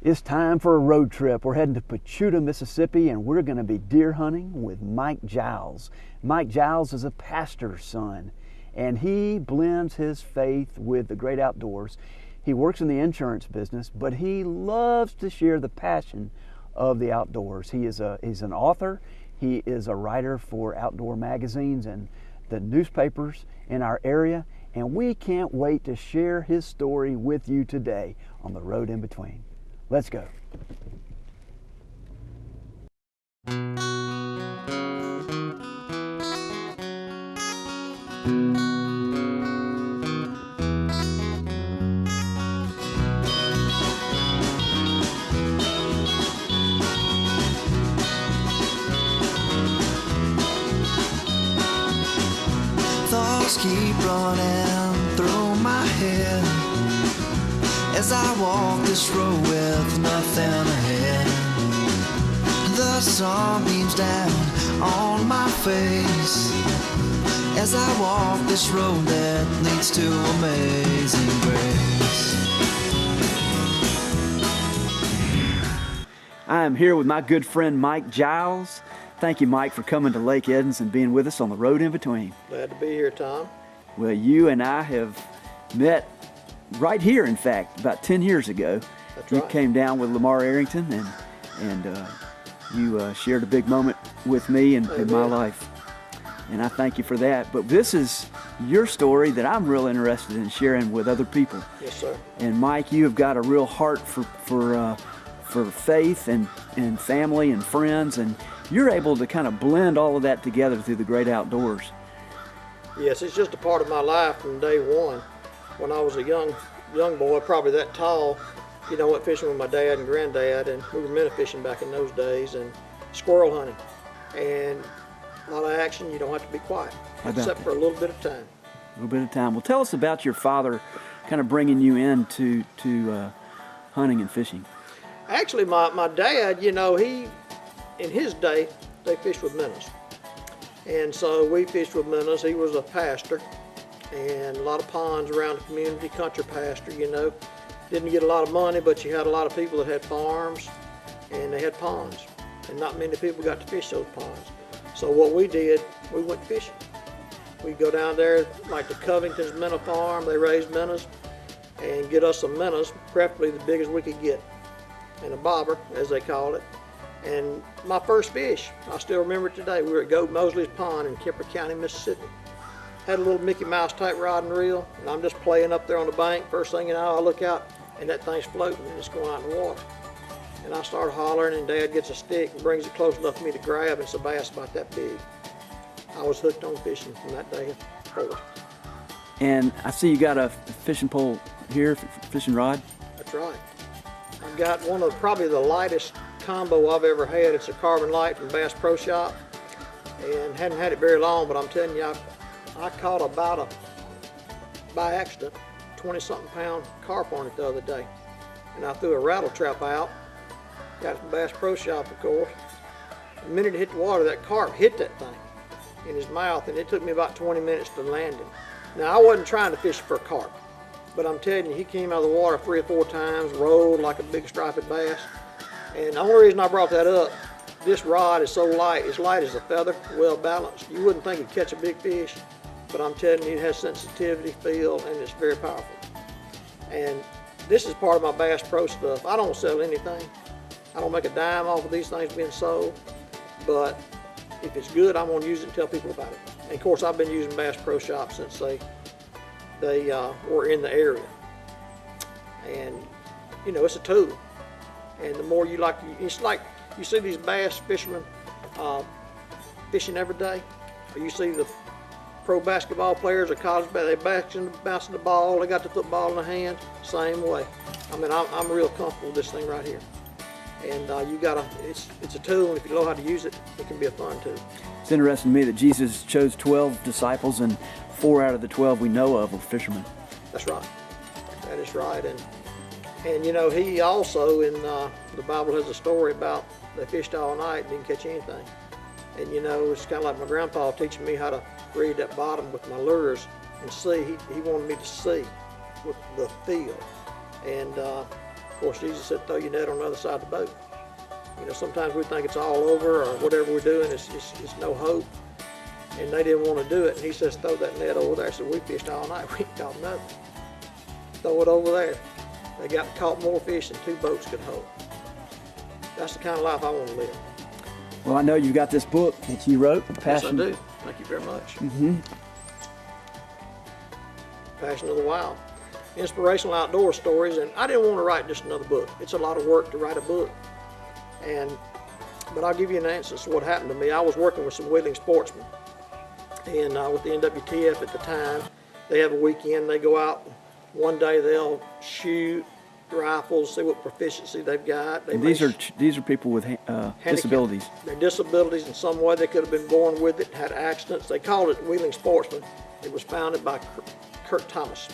It's time for a road trip. We're heading to Pachuta, Mississippi, and we're going to be deer hunting with Mike Giles. Mike Giles is a pastor's son, and he blends his faith with the great outdoors. He works in the insurance business, but he loves to share the passion of the outdoors. He's an author. He is a writer for outdoor magazines and the newspapers in our area, and we can't wait to share his story with you today on The Road in Between. Let's go. Thoughts keep running through my head as I walk this road with nothing ahead. The sun beams down on my face as I walk this road that leads to amazing grace. I am here with my good friend Mike Giles. Thank you, Mike, for coming to Lake Eddins and being with us on The Road in Between. Glad to be here, Tom. Well, you and I have met right here, in fact, about 10 years ago. That's you right. came down with Lamar Arrington, and you shared a big moment with me in my life. And I thank you for that. But this is your story that I'm real interested in sharing with other people. Yes, sir. And Mike, you have got a real heart for faith and family and friends, and you're able to kind of blend all of that together through the great outdoors. Yes, it's just a part of my life from day one. When I was a young boy, probably that tall, I went fishing with my dad and granddad, and we were minnow fishing back in those days, and squirrel hunting. And a lot of action, you don't have to be quiet, except for a little bit of time. A little bit of time. Well, tell us about your father kind of bringing you into hunting and fishing. Actually, my dad, he, in his day, they fished with minnows. And so we fished with minnows. He was a pastor, and a lot of ponds around the community, country pastor, Didn't get a lot of money, but you had a lot of people that had farms, and they had ponds. And not many people got to fish those ponds. So what we did, we went fishing. We'd go down there, like the Covington's minnow farm, they raised minnows, and get us some minnows, preferably the biggest we could get, and a bobber, as they call it. And my first fish, I still remember it today. We were at Goat Mosley's Pond in Kemper County, Mississippi. Had a little Mickey Mouse type rod and reel, and I'm just playing up there on the bank. First thing you know, I look out, and that thing's floating, and it's going out in the water. And I start hollering, and Dad gets a stick and brings it close enough for me to grab, and it's a bass about that big. I was hooked on fishing from that day forward. And I see you got a fishing pole here, fishing rod. That's right. I've got one of probably the lightest combo I've ever had. It's a Carbon Light from Bass Pro Shop, and hadn't had it very long, but I'm telling you, I caught by accident, 20-something pound carp on it the other day. And I threw a rattle trap out, got it from Bass Pro Shop, of course. The minute it hit the water, that carp hit that thing in his mouth, and it took me about 20 minutes to land him. Now, I wasn't trying to fish for a carp, but I'm telling you, he came out of the water 3 or 4 times, rolled like a big striped bass. And the only reason I brought that up, this rod is so light, it's light as a feather, well balanced. You wouldn't think it'd catch a big fish, but I'm telling you, it has sensitivity, feel, and it's very powerful. And this is part of my Bass Pro stuff. I don't sell anything. I don't make a dime off of these things being sold, but if it's good, I'm gonna use it and tell people about it. And of course, I've been using Bass Pro Shop since they were in the area. And it's a tool. And the more you it's like you see these bass fishermen fishing every day, or you see the pro basketball players or college, they bouncing the ball, they got the football in their hand, same way. I mean, I'm real comfortable with this thing right here. And it's a tool, and if you know how to use it, it can be a fun tool. It's interesting to me that Jesus chose 12 disciples, and 4 out of the 12 we know of were fishermen. That's right. That is right. And he also, in the Bible has a story about they fished all night and didn't catch anything. And it's kind of like my grandpa teaching me how to read that bottom with my lures and see. He wanted me to see with the feel. And Of course, Jesus said, throw your net on the other side of the boat. You know, sometimes we think it's all over or whatever we're doing, it's no hope. And they didn't want to do it. And he says, throw that net over there. I said, we fished all night. We ain't caught nothing. Throw it over there. They caught more fish than 2 boats could hold. That's the kind of life I want to live. Well, I know you've got this book that you wrote, Passion. Yes, I do. Thank you very much. Passion of the Wild. Inspirational outdoor stories. And I didn't want to write just another book. It's a lot of work to write a book. But I'll give you an answer to what happened to me. I was working with some wheeling sportsmen. And with the NWTF at the time, they have a weekend. They go out. One day they'll shoot rifles, see what proficiency they've got. These are people with disabilities. They're disabilities in some way. They could have been born with it, had accidents. They called it Wheeling Sportsman. It was founded by Kurt Thomas.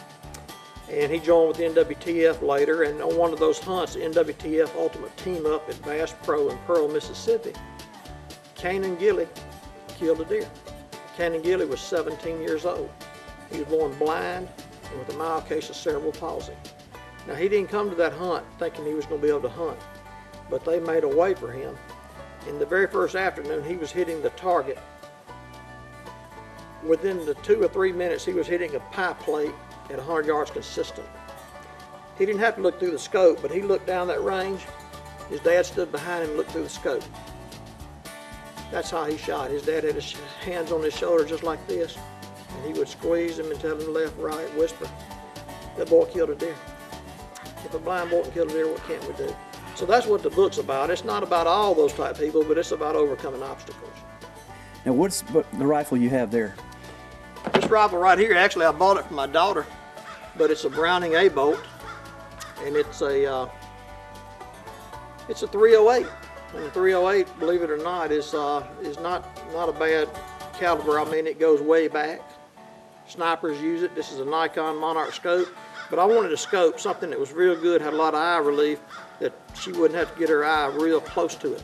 And he joined with the NWTF later. And on one of those hunts, the NWTF Ultimate Team Up at Bass Pro in Pearl, Mississippi, Canon Gilly killed a deer. Canon Gilly was 17 years old. He was born blind and with a mild case of cerebral palsy. Now, he didn't come to that hunt thinking he was going to be able to hunt, but they made a way for him. In the very first afternoon, he was hitting the target. Within the 2 or 3 minutes, he was hitting a pie plate at 100 yards consistent. He didn't have to look through the scope, but he looked down that range. His dad stood behind him and looked through the scope. That's how he shot. His dad had his hands on his shoulder just like this, and he would squeeze him and tell him left, right, whisper. That boy killed a deer. If a blind boy can kill a deer, what can't we do? So that's what the book's about. It's not about all those type of people, but it's about overcoming obstacles. Now, what's the rifle you have there? This rifle right here, actually I bought it for my daughter, but it's a Browning A-bolt, and it's a 308. And the 308, believe it or not, is not a bad caliber. I mean, it goes way back. Snipers use it. This is a Nikon Monarch scope, but I wanted a scope, something that was real good, had a lot of eye relief, that she wouldn't have to get her eye real close to it.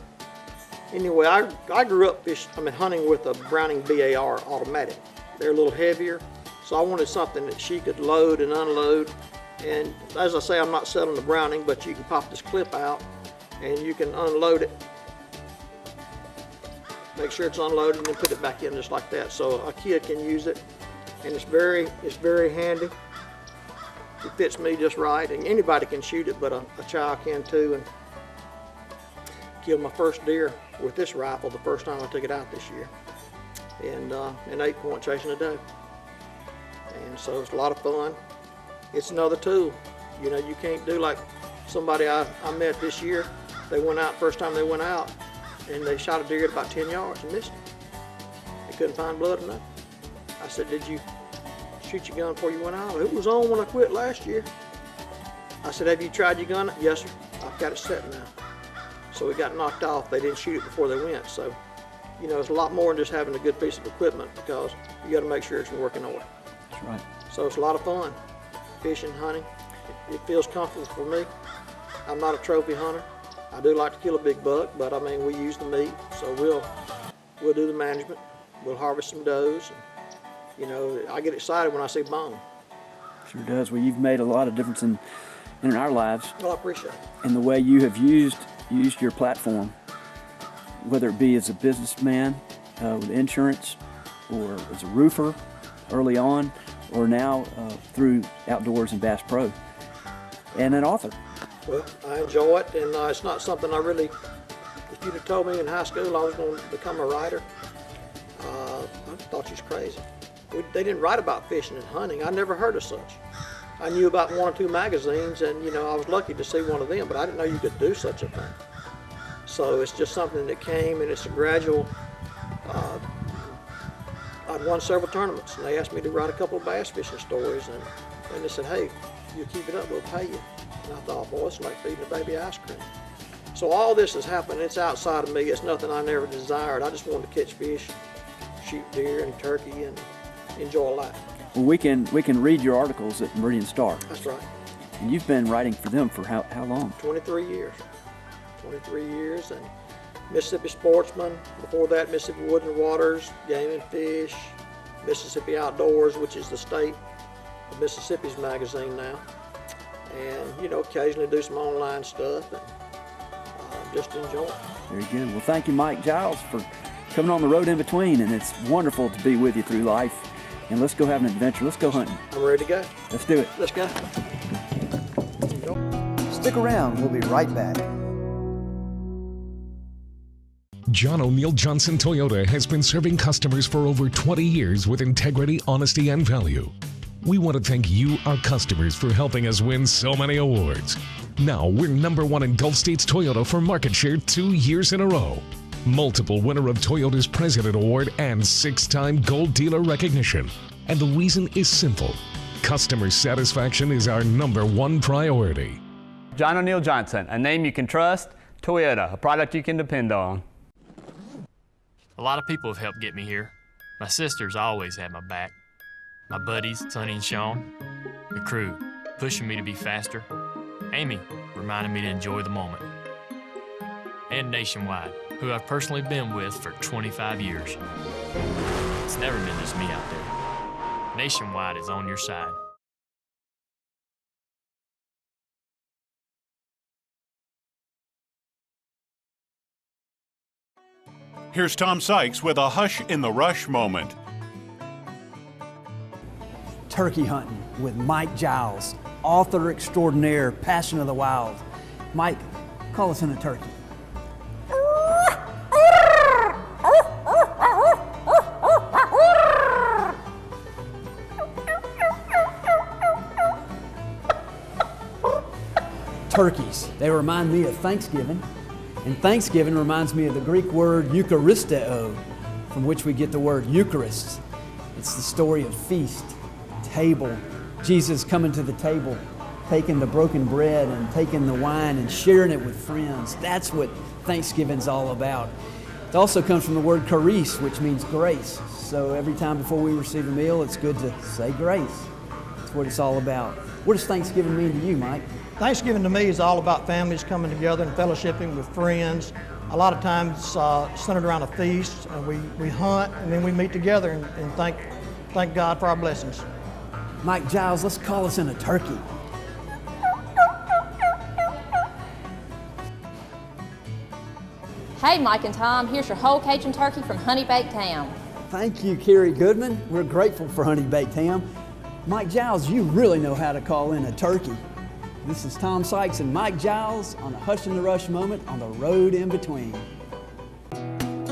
Anyway, I grew up hunting with a Browning BAR automatic. They're a little heavier, so I wanted something that she could load and unload. And as I say, I'm not selling the Browning, but you can pop this clip out and you can unload it. Make sure it's unloaded and then put it back in just like that. So a kid can use it, and it's very handy. It fits me just right, and anybody can shoot it, but a child can too. And killed my first deer with this rifle the first time I took it out this year, and an 8-point chasing a doe. And so it's a lot of fun. It's another tool. You know, you can't do like somebody I met this year. They went out, first time they went out, and they shot a deer at about 10 yards and missed it. They couldn't find blood or nothing. I said, did you shoot your gun before you went out? It was on when I quit last year. I said, have you tried your gun? Yes, sir. I've got it set now. So it got knocked off. They didn't shoot it before they went. So, you know, it's a lot more than just having a good piece of equipment, because you got to make sure it's in working order. That's right. So it's a lot of fun, fishing, hunting. It feels comfortable for me. I'm not a trophy hunter. I do like to kill a big buck, but I mean, we use the meat, so we'll do the management. We'll harvest some does. And, you know, I get excited when I see bone. Sure does. Well, you've made a lot of difference in our lives. Well, I appreciate it. And the way you have used your platform, whether it be as a businessman with insurance, or as a roofer early on, or now through Outdoors and Bass Pro, and an author. Well, I enjoy it, and it's not something I really, if you'd have told me in high school I was going to become a writer, I thought you was crazy. They didn't write about fishing and hunting. I never heard of such. I knew about 1 or 2 magazines, and you know, I was lucky to see one of them, but I didn't know you could do such a thing. So it's just something that came, and it's a gradual. I'd won several tournaments, and they asked me to write a couple of bass fishing stories, and they said, hey, you keep it up, we'll pay you. And I thought, boy, it's like feeding a baby ice cream. So all this has happened. It's outside of me. It's nothing I never desired. I just wanted to catch fish, shoot deer and turkey, and enjoy life. Well, we can read your articles at Meridian Star. That's right. And you've been writing for them for how long? 23 years. 23 years, and Mississippi Sportsman. Before that, Mississippi Woods and Waters, Game and Fish, Mississippi Outdoors, which is the state of Mississippi's magazine now. and, you know, occasionally do some online stuff and just enjoy it. Very good. Well, thank you, Mike Giles, for coming on the road in between, and it's wonderful to be with you through life. And let's go have an adventure. Let's go hunting. I'm ready to go. Let's do it. Let's go. Stick around. We'll be right back. John O'Neill Johnson Toyota has been serving customers for over 20 years with integrity, honesty, and value. We want to thank you, our customers, for helping us win so many awards. Now we're #1 in Gulf States Toyota for market share 2 years in a row. Multiple winner of Toyota's President Award and 6-time Gold Dealer recognition. And the reason is simple. Customer satisfaction is our #1 priority. John O'Neill Johnson, a name you can trust. Toyota, a product you can depend on. A lot of people have helped get me here. My sisters always had my back. My buddies, Sonny and Sean. The crew, pushing me to be faster. Amy, reminding me to enjoy the moment. And Nationwide, who I've personally been with for 25 years. It's never been just me out there. Nationwide is on your side. Here's Tom Sykes with a Hush in the Rush moment. Turkey hunting with Mike Giles, author extraordinaire, Passion of the Wild. Mike, call us in a turkey. Turkeys, they remind me of Thanksgiving, and Thanksgiving reminds me of the Greek word eucharisteo, from which we get the word Eucharist. It's the story of feast, table, Jesus coming to the table, taking the broken bread and taking the wine and sharing it with friends. That's what Thanksgiving's all about. It also comes from the word charis, which means grace. So every time before we receive a meal, it's good to say grace. That's what it's all about. What does Thanksgiving mean to you, Mike? Thanksgiving to me is all about families coming together and fellowshipping with friends. A lot of times centered around a feast, and we hunt, and then we meet together and thank God for our blessings. Mike Giles, let's call us in a turkey. Hey, Mike and Tom, here's your whole Cajun turkey from Honey Baked Ham. Thank you, Carrie Goodman. We're grateful for Honey Baked Ham. Mike Giles, you really know how to call in a turkey. This is Tom Sykes and Mike Giles on a Hush in the Rush moment on the road in between.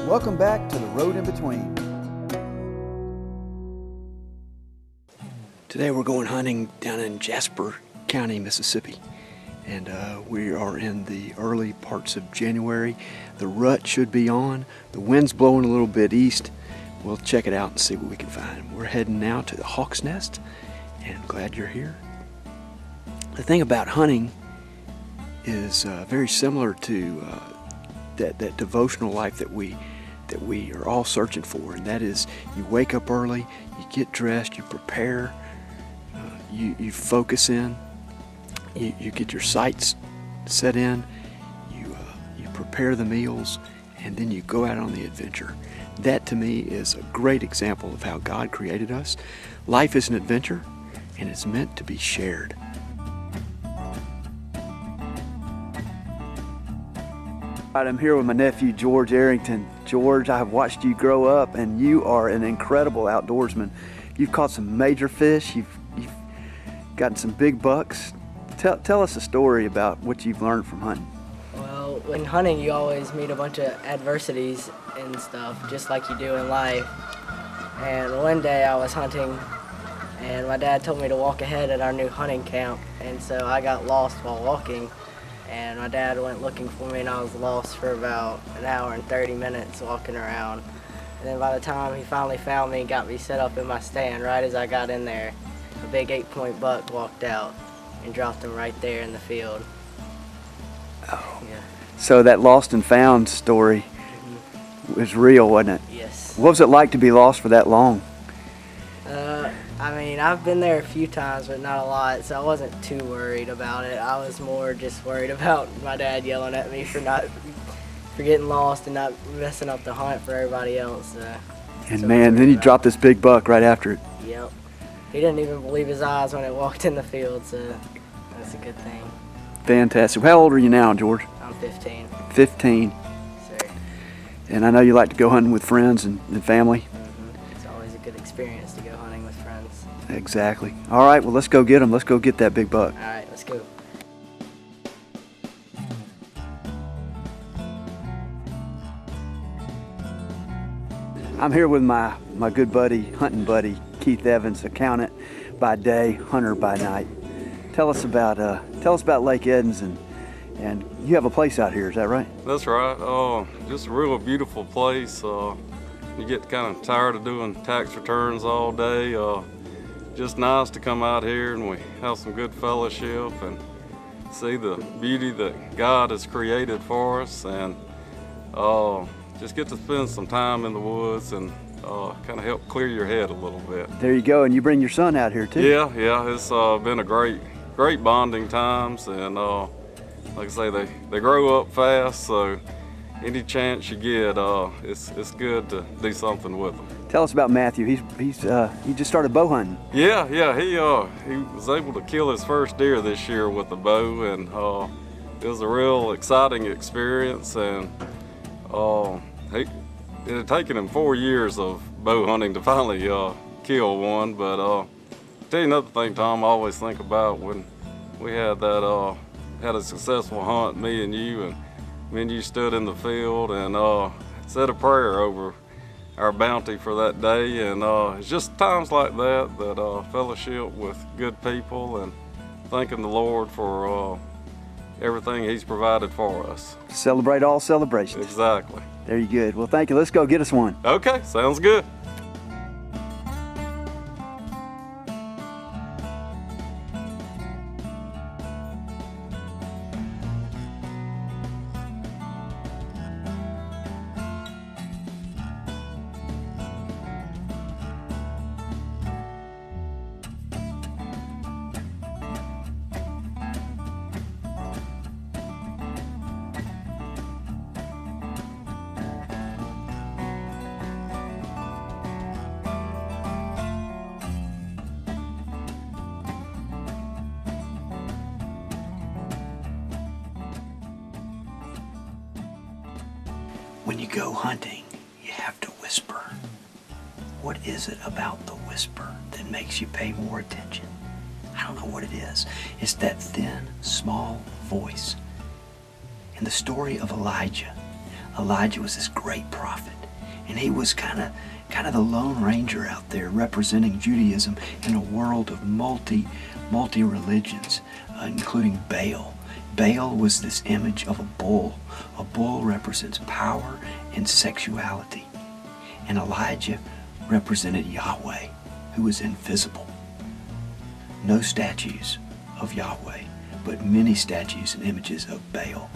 Welcome back to the road in between. Today we're going hunting down in Jasper County, Mississippi. And we are in the early parts of January. The rut should be on. The wind's blowing a little bit east. We'll check it out and see what we can find. We're heading now to the Hawk's Nest, and glad you're here. The thing about hunting is very similar to that devotional life that we are all searching for, and that is you wake up early, you get dressed, you prepare, you focus in, you get your sights set in, you prepare the meals, and then you go out on the adventure. That to me is a great example of how God created us. Life is an adventure, and it's meant to be shared. I'm here with my nephew, George Arrington. George, I've watched you grow up, and you are an incredible outdoorsman. You've caught some major fish. You've gotten some big bucks. Tell us a story about what you've learned from hunting. Well, when hunting, you always meet a bunch of adversities and stuff, just like you do in life. And one day I was hunting, and my dad told me to walk ahead at our new hunting camp, and so I got lost while walking. And my dad went looking for me, and I was lost for about an hour and 30 minutes walking around. And then by the time he finally found me, got me set up in my stand, right as I got in there, a big 8-point buck walked out and dropped him right there in the field. Oh. Yeah. So that lost and found story was real, wasn't it? Yes. What was it like to be lost for that long? I mean, I've been there a few times, but not a lot, so I wasn't too worried about it. I was more just worried about my dad yelling at me for getting lost and not messing up the hunt for everybody else. And man, then you dropped this big buck right after it. Yep. He didn't even believe his eyes when it walked in the field, so That's a good thing. Fantastic. How old are you now, George? I'm 15. 15. Sir. And I know you like to go hunting with friends and family. It's always a good experience to go hunting with friends. Exactly. All right, well, let's go get them. Let's go get that big buck. All right, let's go. I'm here with my good buddy, hunting buddy, Kieth Evans, accountant by day, hunter by night. Tell us about Lake Eddins, and you have a place out here, is that right? That's right. Just a real beautiful place. You get kind of tired of doing tax returns all day. Just nice to come out here and we have some good fellowship and see the beauty that God has created for us, and just get to spend some time in the woods and kind of help clear your head a little bit. There you go, and you bring your son out here too. Yeah, it's been a great bonding times, and like I say, they grow up fast, so any chance you get, it's good to do something with them. Tell us about Matthew. He just started bow hunting. Yeah, he was able to kill his first deer this year with a bow, and it was a real exciting experience, and it had taken him 4 years of bow hunting to finally kill one. But tell you another thing, Tom, I always think about when we had a successful hunt, me and you stood in the field and said a prayer over our bounty for that day, and it's just times like that fellowship with good people and thanking the Lord for everything He's provided for us. Celebrate all celebrations. Exactly. There you go. Well, thank you. Let's go get us one. Okay, sounds good. When you go hunting, you have to whisper. What is it about the whisper that makes you pay more attention? I don't know what it is. It's that thin, small voice. In the story of Elijah was this great prophet, and he was kind of the lone ranger out there representing Judaism in a world of multi religions, including Baal. Baal was this image of a bull. A bull represents power and sexuality. And Elijah represented Yahweh, who was invisible. No statues of Yahweh, but many statues and images of Baal.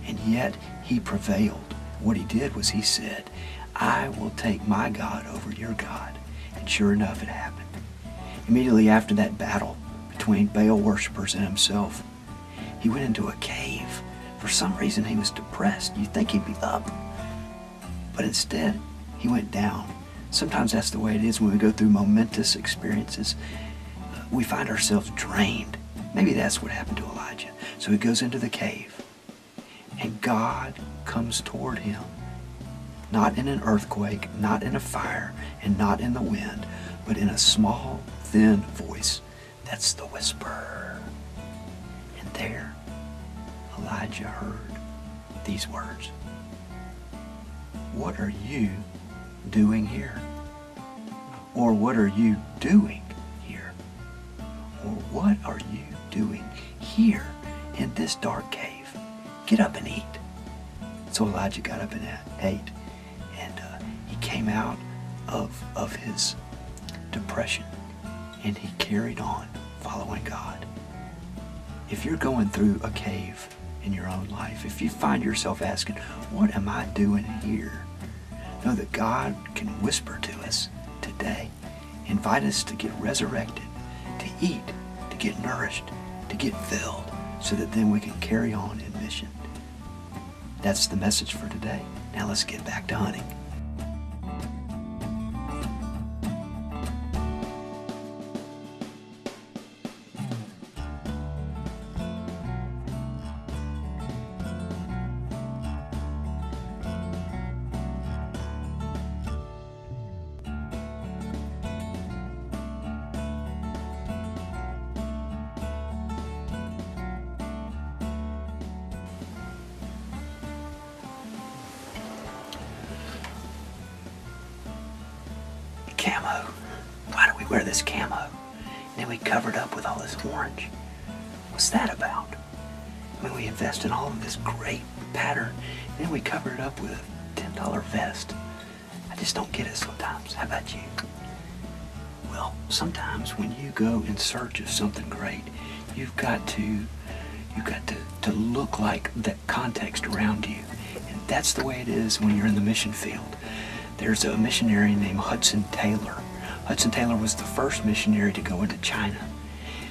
And yet he prevailed. What he did was he said, I will take my God over your God. And sure enough, it happened. Immediately after that battle between Baal worshipers and himself, he went into a cave. For some reason, he was depressed. You'd think he'd be up. But instead, he went down. Sometimes that's the way it is when we go through momentous experiences. We find ourselves drained. Maybe that's what happened to Elijah. So he goes into the cave, and God comes toward him. Not in an earthquake, not in a fire, and not in the wind, but in a small, thin voice. That's the whisper. And there, Elijah heard these words. What are you doing here? Or what are you doing here? Or what are you doing here in this dark cave? Get up and eat. So Elijah got up and ate, and he came out of his depression, and he carried on following God. If you're going through a cave in your own life, if you find yourself asking, what am I doing here? Know that God can whisper to us today, invite us to get resurrected, to eat, to get nourished, to get filled, so that then we can carry on in mission. That's the message for today. Now let's get back to hunting. camo. Why do we wear this camo? And then we cover it up with all this orange. What's that about? I mean, we invest in all of this great pattern, and then we cover it up with a $10 vest. I just don't get it sometimes. How about you? Well, sometimes when you go in search of something great, you've got to look like that context around you. And that's the way it is when you're in the mission field. There's a missionary named Hudson Taylor. Hudson Taylor was the first missionary to go into China.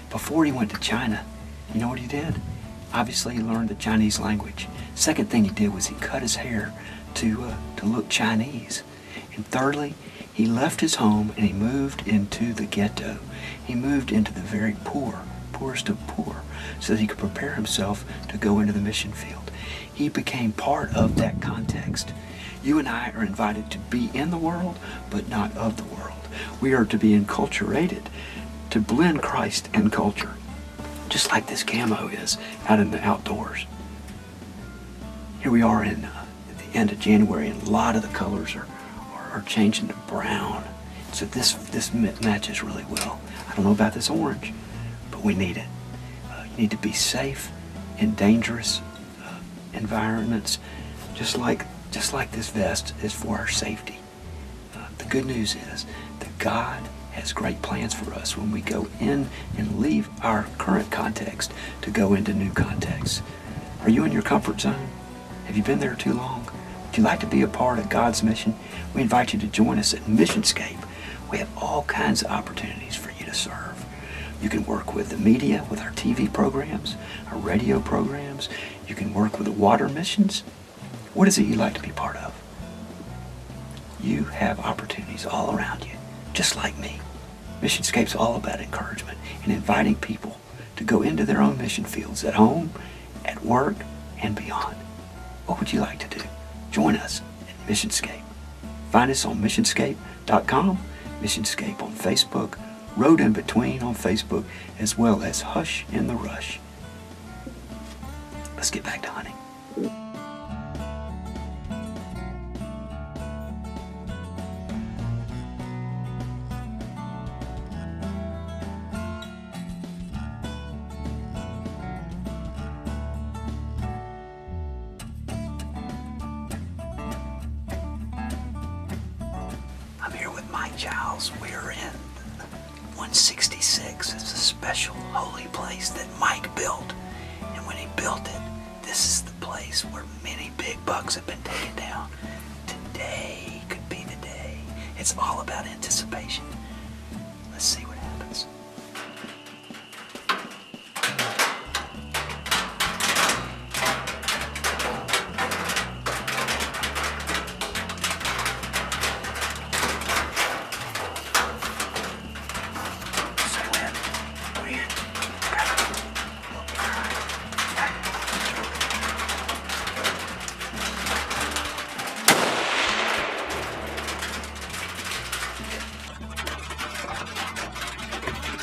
Before he went to China, you know what he did? Obviously, he learned the Chinese language. Second thing he did was he cut his hair to look Chinese. And thirdly, he left his home and he moved into the ghetto. He moved into the very poorest of poor, so that he could prepare himself to go into the mission field. He became part of that context. You and I are invited to be in the world, but not of the world. We are to be enculturated, to blend Christ and culture, just like this camo is out in the outdoors. Here we are at the end of January, and a lot of the colors are changing to brown. So this matches really well. I don't know about this orange, but we need it. You need to be safe in dangerous environments, just like this vest is for our safety. The good news is that God has great plans for us when we go in and leave our current context to go into new contexts. Are you in your comfort zone? Have you been there too long? Would you like to be a part of God's mission? We invite you to join us at Missionscape. We have all kinds of opportunities for you to serve. You can work with the media, with our TV programs, our radio programs. You can work with the water missions. What is it you'd like to be part of? You have opportunities all around you, just like me. Missionscape's all about encouragement and inviting people to go into their own mission fields at home, at work, and beyond. What would you like to do? Join us at Missionscape. Find us on missionscape.com, Missionscape on Facebook, Road in Between on Facebook, as well as Hush in the Rush. Let's get back to hunting. I'm here with Mike Giles. We're in 166. It's a special holy place that Mike built. And when he built it, this is the place where many big bucks have been taken down. Today could be the day. It's all about anticipation. Let's see what happens.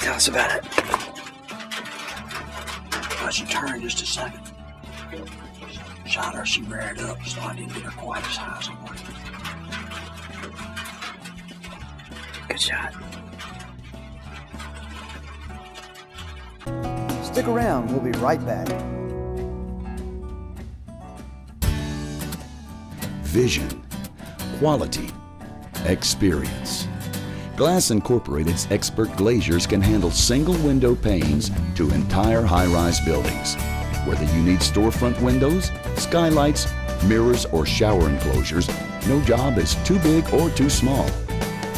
Tell us about it. Well, she turned just a second. Shot her, she reared up, so I didn't get her quite as high as I wanted. Good shot. Stick around, we'll be right back. Vision, quality, experience. Glass Incorporated's expert glaziers can handle single window panes to entire high-rise buildings. Whether you need storefront windows, skylights, mirrors, or shower enclosures, no job is too big or too small.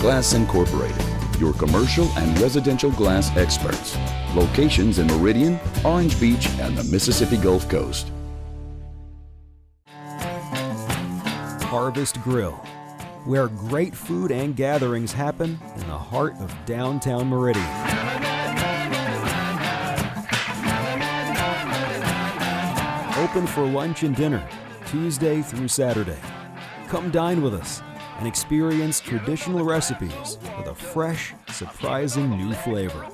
Glass Incorporated, your commercial and residential glass experts. Locations in Meridian, Orange Beach, and the Mississippi Gulf Coast. Harvest Grill, where great food and gatherings happen in the heart of downtown Meridian. Open for lunch and dinner, Tuesday through Saturday. Come dine with us and experience traditional recipes with a fresh, surprising new flavor.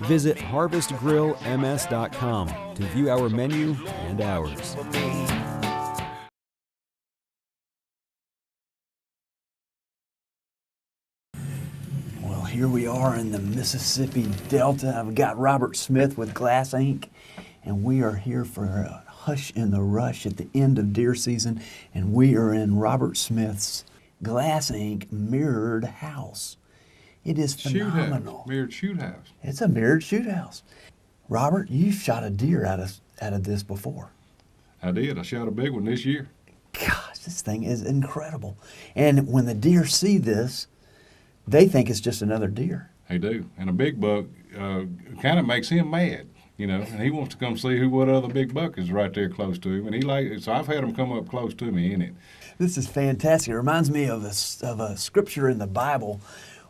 Visit harvestgrillms.com to view our menu and hours. here we are in the Mississippi Delta. I've got Robert Smith with Glass Inc., and we are here for a Hush in the Rush at the end of deer season, and we are in Robert Smith's Glass Inc. mirrored house. It is phenomenal. Mirrored shoot house. It's a mirrored shoot house. Robert, you've shot a deer out of this before. I did. I shot a big one this year. Gosh, this thing is incredible. And when the deer see this, they think it's just another deer. They do. And a big buck kind of makes him mad, you know, and he wants to come see what other big buck is right there close to him. And so I've had him come up close to me in it. This is fantastic. It reminds me of a scripture in the Bible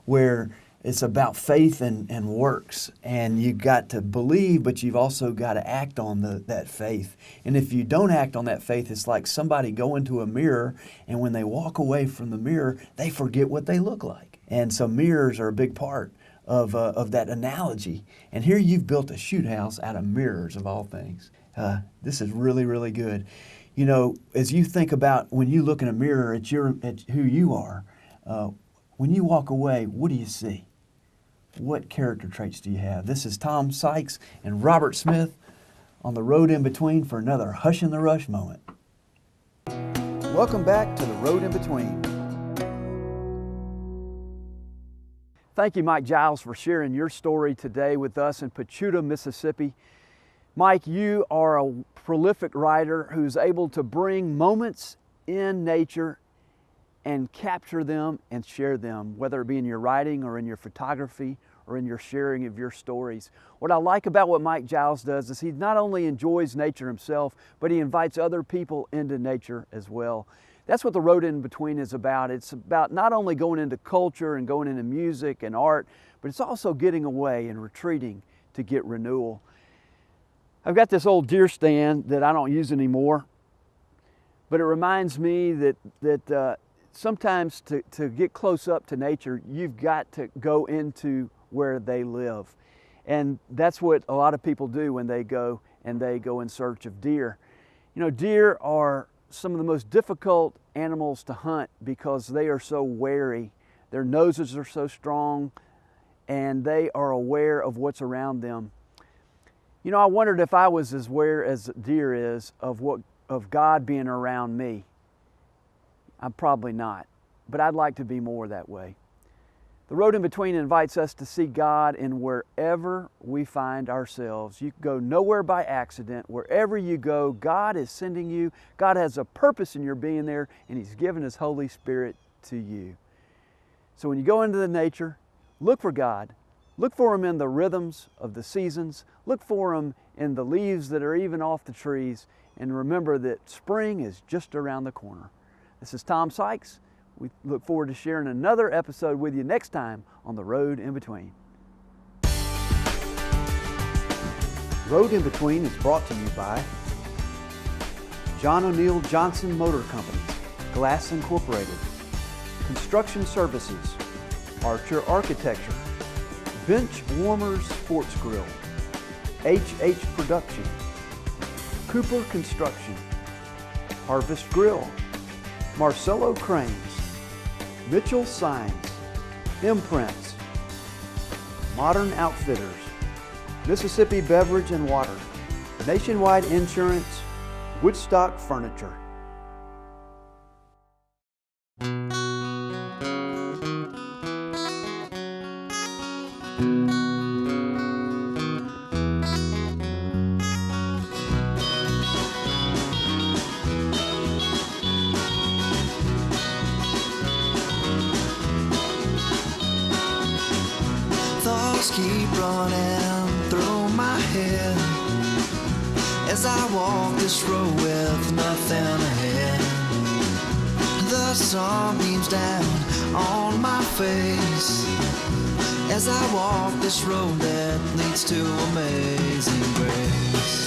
where it's about faith and works, and you've got to believe, but you've also got to act on that faith. And if you don't act on that faith, it's like somebody going to a mirror, and when they walk away from the mirror, they forget what they look like. And so mirrors are a big part of that analogy. And here you've built a shoot house out of mirrors, of all things. This is really, really good. You know, as you think about when you look in a mirror at who you are, when you walk away, what do you see? What character traits do you have? This is Tom Sykes and Robert Smith on the road in between for another Hush in the Rush moment. Welcome back to the road in between. Thank you, Mike Giles, for sharing your story today with us in Pachuta, Mississippi. Mike, you are a prolific writer who's able to bring moments in nature and capture them and share them, whether it be in your writing or in your photography or in your sharing of your stories. What I like about what Mike Giles does is he not only enjoys nature himself, but he invites other people into nature as well. That's what the road in between is about. It's about not only going into culture and going into music and art, but it's also getting away and retreating to get renewal. I've got this old deer stand that I don't use anymore, but it reminds me that sometimes to get close up to nature, you've got to go into where they live. And that's what a lot of people do when they go in search of deer. You know, deer are some of the most difficult animals to hunt because they are so wary. Their noses are so strong, and they are aware of what's around them. You know, I wondered if I was as aware as deer is of God being around me. I'm probably not, but I'd like to be more that way. The road in between invites us to see God in wherever we find ourselves. You go nowhere by accident. Wherever you go, God is sending you. God has a purpose in your being there, and He's given His Holy Spirit to you. So when you go into the nature, look for God. Look for Him in the rhythms of the seasons. Look for Him in the leaves that are even off the trees. And remember that spring is just around the corner. This is Tom Sykes. We look forward to sharing another episode with you next time on The Road in Between. Road in Between is brought to you by John O'Neill Johnson Motor Company, Glass Incorporated, Construction Services, Archer Architecture, Bench Warmers Sports Grill, HH Production, Cooper Construction, Harvest Grill, Marcello Cranes, Mitchell Signs, Imprints, Modern Outfitters, Mississippi Beverage and Water, Nationwide Insurance, Woodstock Furniture. Keep running through my head as I walk this road with nothing ahead. The sun beams down on my face as I walk this road that leads to amazing grace.